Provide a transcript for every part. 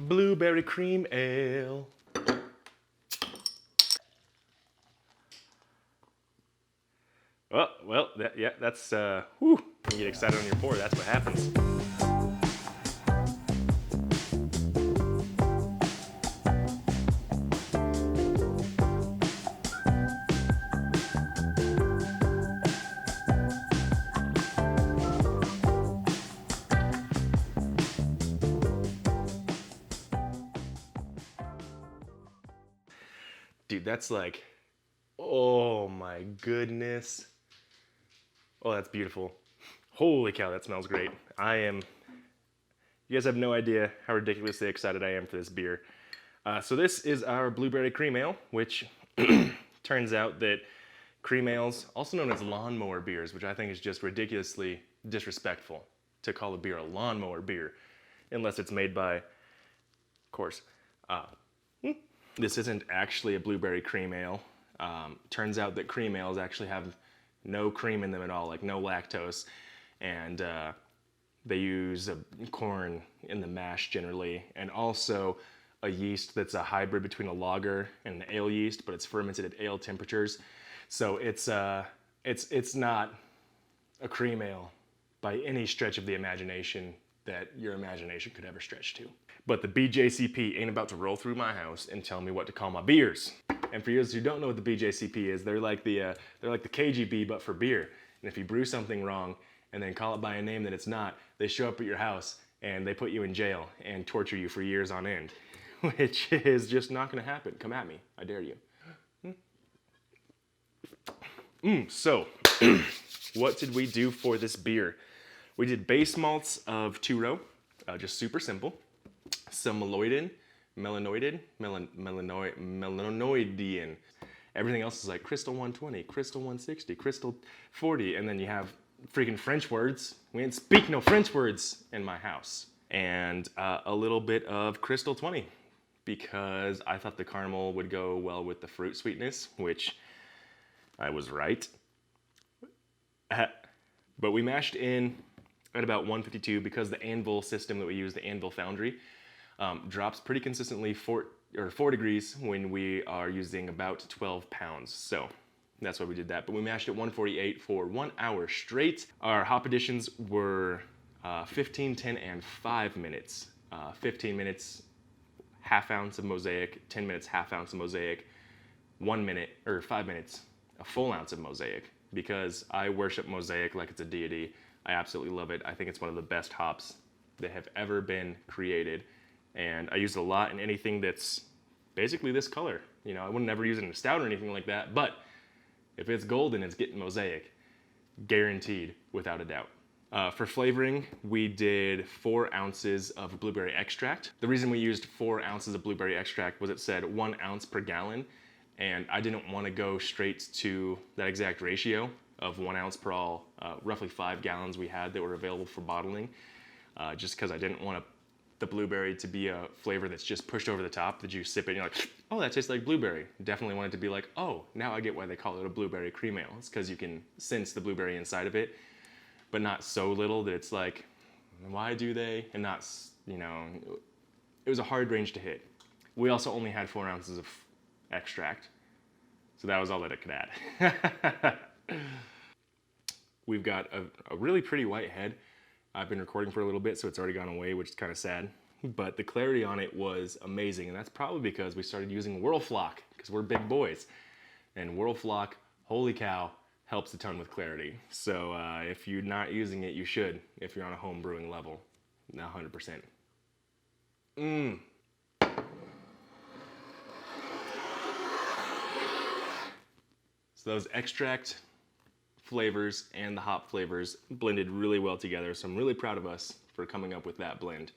Blueberry cream ale. Oh, well, that's, whew, you get excited on your pour, that's what happens. Dude, that's like, oh my goodness. Oh, that's beautiful. Holy cow, that smells great. You guys have no idea how ridiculously excited I am for this beer. So this is our blueberry cream ale, which turns out that cream ales, also known as lawnmower beers, which I think is just ridiculously disrespectful to call a beer a lawnmower beer, unless it's made by, of course, this isn't actually a blueberry cream ale. Turns out that cream ales actually have no cream in them at all, like no lactose, and they use corn in the mash generally, and also a yeast that's a hybrid between a lager and an ale yeast, but it's fermented at ale temperatures. So it's not a cream ale by any stretch of the imagination that your imagination could ever stretch to. But the BJCP ain't about to roll through my house and tell me what to call my beers. And for those who don't know what the BJCP is, they're like the KGB but for beer. And if you brew something wrong and then call it by a name that it's not, they show up at your house and they put you in jail and torture you for years on end, which is just not going to happen. Come at me, I dare you. So, what did we do for this beer? We did base malts of 2-row, just super simple. Some melanoidin. Everything else is like Crystal 120, Crystal 160, Crystal 40, and then you have freaking French words. We ain't speak no French words in my house. And a little bit of Crystal 20, because I thought the caramel would go well with the fruit sweetness, which I was right. But we mashed in at about 152 because the anvil system that we use, the anvil foundry, drops pretty consistently 4 degrees when we are using about 12 pounds. So that's why we did that. But we mashed at 148 for 1 hour straight. Our hop additions were 15, 10, and 5 minutes. 15 minutes, ½ ounce of mosaic, 10 minutes, ½ ounce of mosaic, 1 minute, or 5 minutes, a full ounce of mosaic, because I worship mosaic like it's a deity. I absolutely love it. I think it's one of the best hops that have ever been created. And I use it a lot in anything that's basically this color. You know, I would never use it in a stout or anything like that, but if it's golden, it's getting mosaic. Guaranteed, without a doubt. For flavoring, we did 4 ounces of blueberry extract. The reason we used 4 ounces of blueberry extract was it said 1 ounce per gallon, and I didn't want to go straight to that exact ratio of 1 ounce per all roughly 5 gallons we had that were available for bottling, just because I didn't want the blueberry to be a flavor that's just pushed over the top, that you sip it and you're like, oh, that tastes like blueberry. Definitely wanted to be like, oh, now I get why they call it a blueberry cream ale. It's because you can sense the blueberry inside of it, but not so little that it's like, why do they? And not, you know, it was a hard range to hit. We also only had 4 ounces of extract, so that was all that it could add. We've got a really pretty white head. I've been recording for a little bit, so it's already gone away, which is kind of sad. But the clarity on it was amazing, and that's probably because we started using Whirlflock, because we're big boys. And Whirlflock, holy cow, helps a ton with clarity. So if you're not using it, you should, if you're on a home brewing level, 100%. So those extract flavors and the hop flavors blended really well together, so I'm really proud of us for coming up with that blend.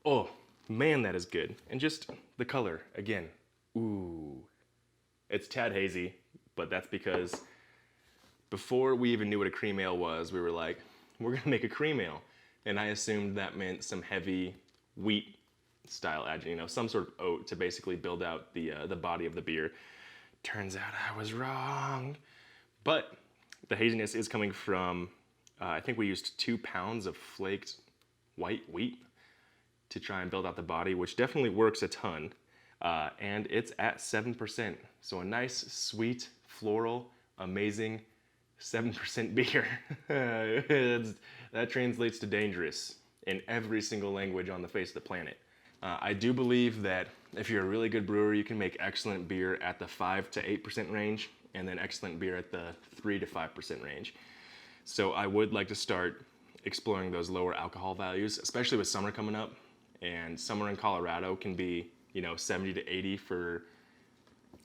Oh man, that is good. And just the color, again, ooh. It's tad hazy, but that's because before we even knew what a cream ale was, we were like, we're gonna make a cream ale. And I assumed that meant some heavy wheat style adjunct, you know, some sort of oat to basically build out the body of the beer. Turns out I was wrong. But the haziness is coming from, I think we used 2 pounds of flaked white wheat. to try and build out the body, which definitely works a ton. And it's at 7%. So a nice, sweet, floral, amazing 7% beer. That translates to dangerous in every single language on the face of the planet. I do believe that if you're a really good brewer, you can make excellent beer at the 5 to 8% range, and then excellent beer at the 3 to 5% range. So I would like to start exploring those lower alcohol values, especially with summer coming up. And summer in Colorado can be, 70 to 80 for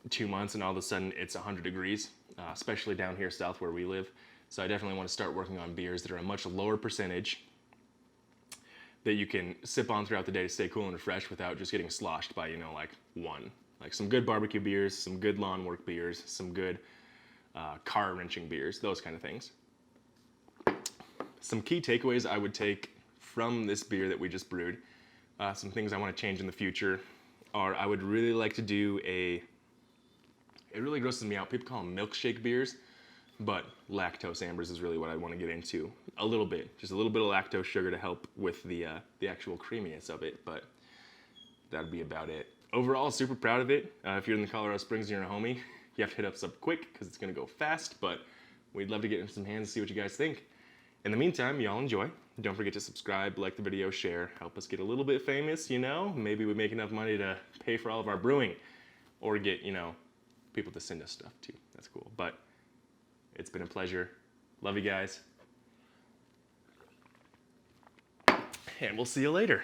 2 months, and all of a sudden it's 100 degrees, especially down here south where we live. So I definitely want to start working on beers that are a much lower percentage that you can sip on throughout the day to stay cool and refreshed without just getting sloshed by, like one. Like some good barbecue beers, some good lawn work beers, some good car wrenching beers, those kind of things. Some key takeaways I would take from this beer that we just brewed, some things I want to change in the future are I would really like to do it really grosses me out. People call them milkshake beers, but lactose ambers is really what I want to get into. A little bit, just a little bit of lactose sugar to help with the actual creaminess of it, but that'd be about it. Overall, super proud of it. If you're in the Colorado Springs and you're a homie, you have to hit us up quick because it's going to go fast, but we'd love to get in some hands and see what you guys think. In the meantime, y'all enjoy. Don't forget to subscribe, like the video, share, help us get a little bit famous, Maybe we make enough money to pay for all of our brewing or get, people to send us stuff too. That's cool. But it's been a pleasure. Love you guys. And we'll see you later.